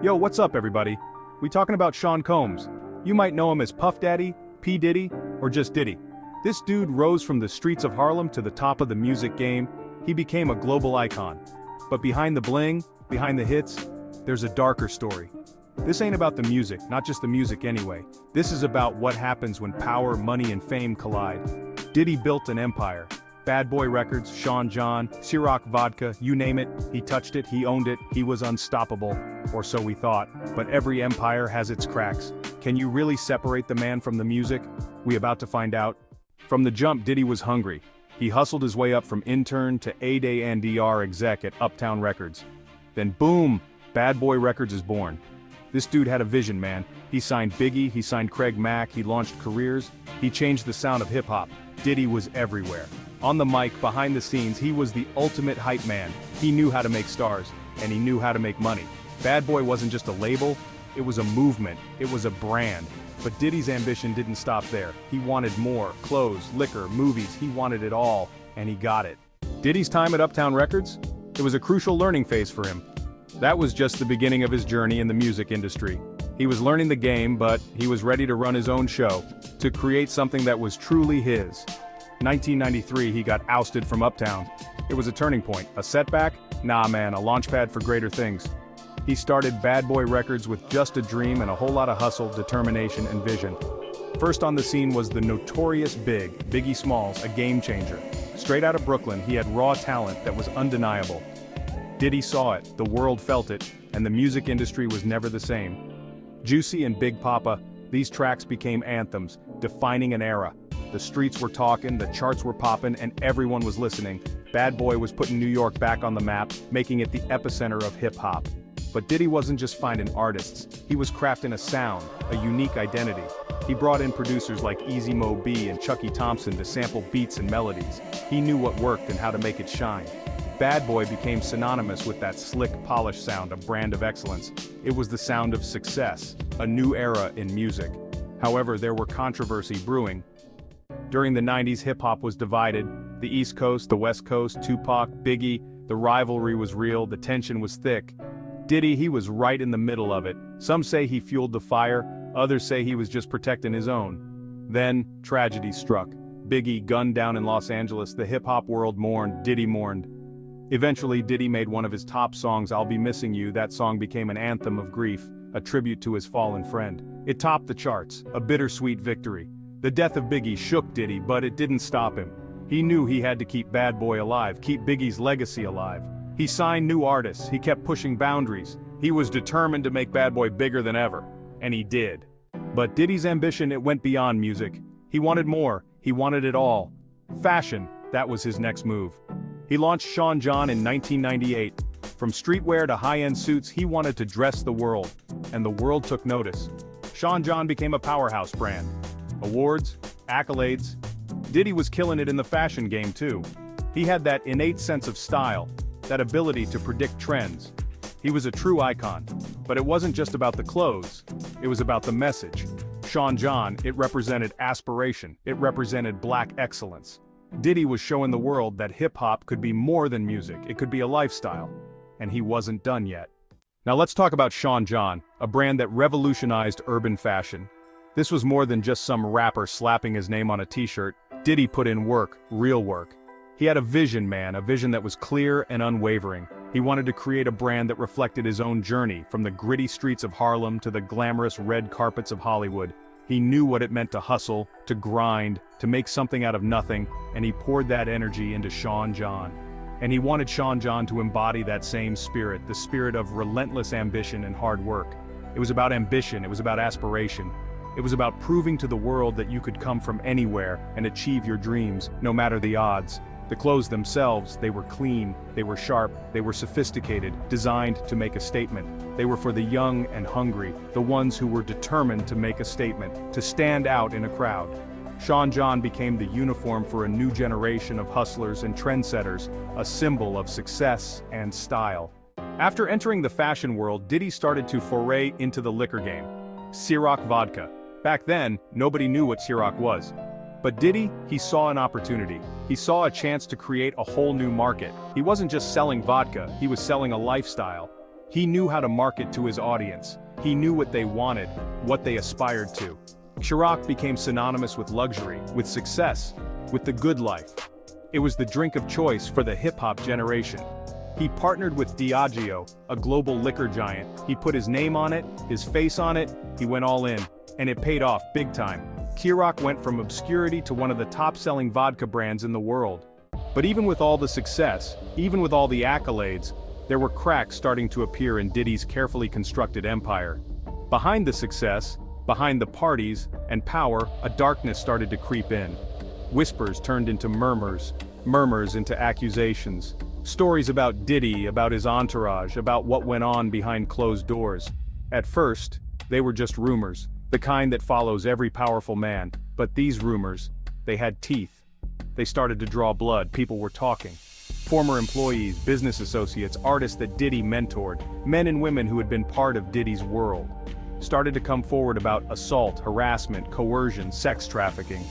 Yo, what's up everybody? We talking about Sean Combs. You might know him as Puff Daddy, P. Diddy, or just Diddy. This dude rose from the streets of Harlem to the top of the music game. He became a global icon. But behind the bling, behind the hits, there's a darker story. This ain't about the music, not just the music anyway. This is about what happens when power, money, and fame collide. Diddy built an empire. Bad Boy Records, Sean John, Ciroc vodka, you name it, he touched it, he owned it, he was unstoppable. Or so we thought. But every empire has its cracks. Can you really separate the man from the music? We about to find out. From the jump, Diddy was hungry. He hustled his way up from intern to A-Day and DR exec at Uptown Records. Then boom, Bad Boy Records is born. This dude had a vision, man. He signed Biggie, he signed Craig Mack, he launched careers, he changed the sound of hip-hop. Diddy was everywhere. On the mic, behind the scenes, he was the ultimate hype man. He knew how to make stars, and he knew how to make money. Bad Boy wasn't just a label, it was a movement, it was a brand. But Diddy's ambition didn't stop there. He wanted more, clothes, liquor, movies, he wanted it all, and he got it. Diddy's time at Uptown Records? It was a crucial learning phase for him. That was just the beginning of his journey in the music industry. He was learning the game, but he was ready to run his own show, to create something that was truly his. 1993, he got ousted from Uptown. It was a turning point, a setback? Nah man, a launchpad for greater things. He started Bad Boy Records with just a dream and a whole lot of hustle, determination, and vision. First on the scene was the Notorious B.I.G, Biggie Smalls, a game changer. Straight out of Brooklyn, he had raw talent that was undeniable. Diddy saw it, the world felt it, and the music industry was never the same. Juicy and Big Papa, these tracks became anthems, defining an era. The streets were talking, the charts were popping, and everyone was listening. Bad Boy was putting New York back on the map, making it the epicenter of hip-hop. But Diddy wasn't just finding artists, he was crafting a sound, a unique identity. He brought in producers like Easy Mo B and Chucky Thompson to sample beats and melodies. He knew what worked and how to make it shine. Bad Boy became synonymous with that slick, polished sound, a brand of excellence. It was the sound of success, a new era in music. However, there were controversy brewing. During the 90s, hip-hop was divided. The East Coast, the West Coast, Tupac, Biggie, the rivalry was real, the tension was thick. Diddy, he was right in the middle of it. Some say he fueled the fire, others say he was just protecting his own. Then, tragedy struck. Biggie gunned down in Los Angeles, the hip-hop world mourned, Diddy mourned. Eventually, Diddy made one of his top songs, I'll Be Missing You. That song became an anthem of grief, a tribute to his fallen friend. It topped the charts, a bittersweet victory. The death of Biggie shook Diddy, but it didn't stop him. He knew he had to keep Bad Boy alive, keep Biggie's legacy alive. He signed new artists, he kept pushing boundaries. He was determined to make Bad Boy bigger than ever. And he did. But Diddy's ambition, it went beyond music. He wanted more, he wanted it all. Fashion, that was his next move. He launched Sean John in 1998. From streetwear to high-end suits, he wanted to dress the world. And the world took notice. Sean John became a powerhouse brand. Awards, accolades. Diddy was killing it in the fashion game too. He had that innate sense of style, that ability to predict trends. He was a true icon. But it wasn't just about the clothes, it was about the message. Sean John, it represented aspiration, it represented black excellence. Diddy was showing the world that hip-hop could be more than music, it could be a lifestyle. And he wasn't done yet. Now let's talk about Sean John, a brand that revolutionized urban fashion. This was more than just some rapper slapping his name on a t-shirt. Diddy put in work, real work. He had a vision, man, a vision that was clear and unwavering. He wanted to create a brand that reflected his own journey, from the gritty streets of Harlem to the glamorous red carpets of Hollywood. He knew what it meant to hustle, to grind, to make something out of nothing, and he poured that energy into Sean John. And he wanted Sean John to embody that same spirit, the spirit of relentless ambition and hard work. It was about ambition, it was about aspiration. It was about proving to the world that you could come from anywhere and achieve your dreams, no matter the odds. The clothes themselves, they were clean, they were sharp, they were sophisticated, designed to make a statement. They were for the young and hungry, the ones who were determined to make a statement, to stand out in a crowd. Sean John became the uniform for a new generation of hustlers and trendsetters, a symbol of success and style. After entering the fashion world, Diddy started to foray into the liquor game. Ciroc vodka. Back then, nobody knew what Ciroc was. But Diddy, he saw an opportunity. He saw a chance to create a whole new market. He wasn't just selling vodka, he was selling a lifestyle. He knew how to market to his audience. He knew what they wanted, what they aspired to. Ciroc became synonymous with luxury, with success, with the good life. It was the drink of choice for the hip-hop generation. He partnered with Diageo, a global liquor giant. He put his name on it, his face on it, he went all in, and it paid off big time. Ciroc went from obscurity to one of the top-selling vodka brands in the world. But even with all the success, even with all the accolades, there were cracks starting to appear in Diddy's carefully constructed empire. Behind the success, behind the parties and power, a darkness started to creep in. Whispers turned into murmurs, murmurs into accusations. Stories about Diddy, about his entourage, about what went on behind closed doors. At first, they were just rumors, the kind that follows every powerful man. But these rumors, they had teeth. They started to draw blood, people were talking. Former employees, business associates, artists that Diddy mentored, men and women who had been part of Diddy's world, started to come forward about assault, harassment, coercion, sex trafficking.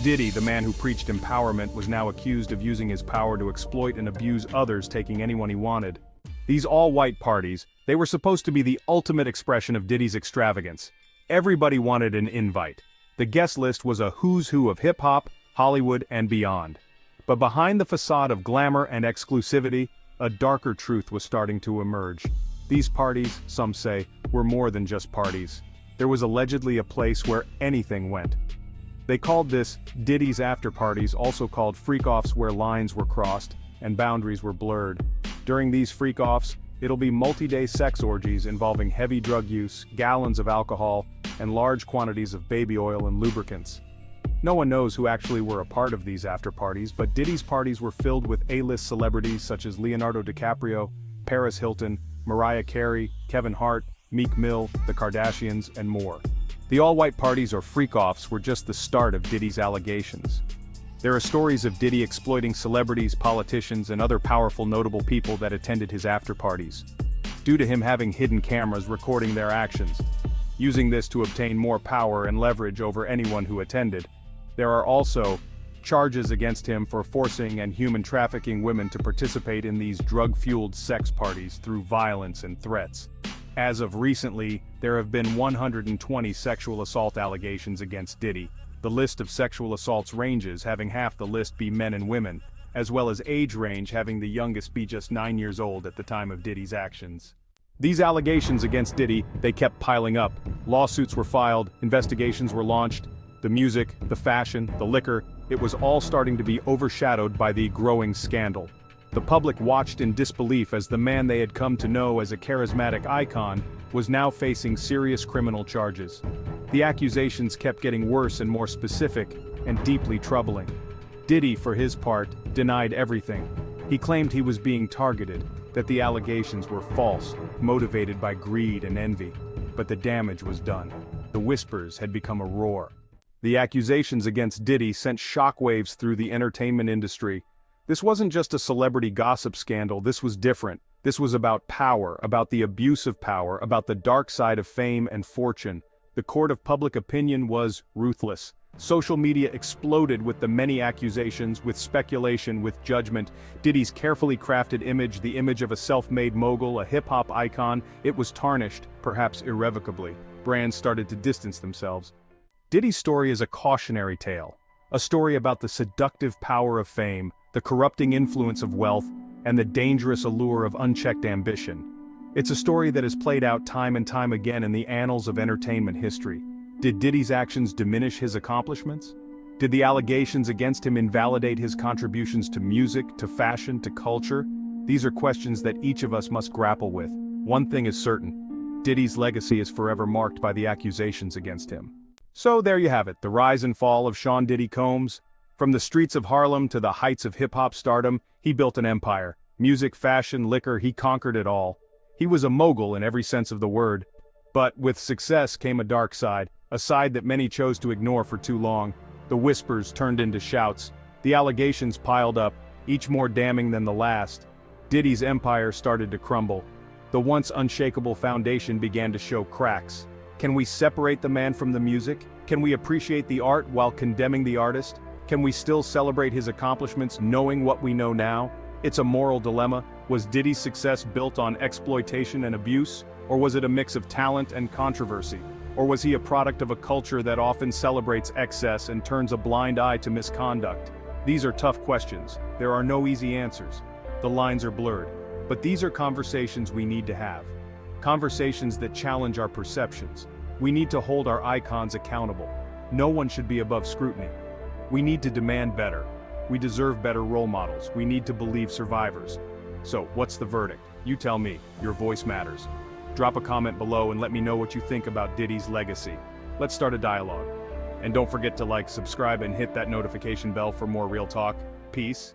Diddy, the man who preached empowerment, was now accused of using his power to exploit and abuse others, taking anyone he wanted. These all-white parties, they were supposed to be the ultimate expression of Diddy's extravagance. Everybody wanted an invite. The guest list was a who's who of hip-hop, Hollywood, and beyond. But behind the facade of glamour and exclusivity, a darker truth was starting to emerge. These parties, some say, were more than just parties. There was allegedly a place where anything went. They called this Diddy's after parties, also called freak-offs, where lines were crossed and boundaries were blurred. During these freak-offs, it'll be multi-day sex orgies involving heavy drug use, gallons of alcohol, and large quantities of baby oil and lubricants. No one knows who actually were a part of these after-parties, but Diddy's parties were filled with A-list celebrities such as Leonardo DiCaprio, Paris Hilton, Mariah Carey, Kevin Hart, Meek Mill, the Kardashians, and more. The all-white parties or freak-offs were just the start of Diddy's allegations. There are stories of Diddy exploiting celebrities, politicians, and other powerful notable people that attended his after-parties, due to him having hidden cameras recording their actions, using this to obtain more power and leverage over anyone who attended. There are also charges against him for forcing and human trafficking women to participate in these drug-fueled sex parties through violence and threats. As of recently, there have been 120 sexual assault allegations against Diddy. The list of sexual assaults ranges, having half the list be men and women, as well as age range, having the youngest be just 9 years old at the time of Diddy's actions. These allegations against Diddy, they kept piling up. Lawsuits were filed, investigations were launched. The music, the fashion, the liquor, it was all starting to be overshadowed by the growing scandal. The public watched in disbelief as the man they had come to know as a charismatic icon was now facing serious criminal charges. The accusations kept getting worse and more specific, and deeply troubling. Diddy, for his part, denied everything. He claimed he was being targeted, that the allegations were false, motivated by greed and envy. But the damage was done. The whispers had become a roar. The accusations against Diddy sent shockwaves through the entertainment industry. This wasn't just a celebrity gossip scandal, this was different. This was about power, about the abuse of power, about the dark side of fame and fortune. The court of public opinion was ruthless. Social media exploded with the many accusations, with speculation, with judgment. Diddy's carefully crafted image, the image of a self-made mogul, a hip-hop icon, it was tarnished, perhaps irrevocably. Brands started to distance themselves. Diddy's story is a cautionary tale. A story about the seductive power of fame, the corrupting influence of wealth, and the dangerous allure of unchecked ambition. It's a story that has played out time and time again in the annals of entertainment history. Did Diddy's actions diminish his accomplishments? Did the allegations against him invalidate his contributions to music, to fashion, to culture? These are questions that each of us must grapple with. One thing is certain: Diddy's legacy is forever marked by the accusations against him. So there you have it, the rise and fall of Sean Diddy Combs. From the streets of Harlem to the heights of hip-hop stardom, he built an empire. Music, fashion, liquor, he conquered it all. He was a mogul in every sense of the word. But with success came a dark side, a side that many chose to ignore for too long. The whispers turned into shouts. The allegations piled up, each more damning than the last. Diddy's empire started to crumble. The once unshakable foundation began to show cracks. Can we separate the man from the music? Can we appreciate the art while condemning the artist? Can we still celebrate his accomplishments knowing what we know now? It's a moral dilemma. Was Diddy's success built on exploitation and abuse, or was it a mix of talent and controversy? Or was he a product of a culture that often celebrates excess and turns a blind eye to misconduct? These are tough questions. There are no easy answers. The lines are blurred. But these are conversations we need to have. Conversations that challenge our perceptions. We need to hold our icons accountable. No one should be above scrutiny. We need to demand better. We deserve better role models. We need to believe survivors. So, what's the verdict? You tell me. Your voice matters. Drop a comment below and let me know what you think about Diddy's legacy. Let's start a dialogue. And don't forget to like, subscribe, and hit that notification bell for more real talk. Peace.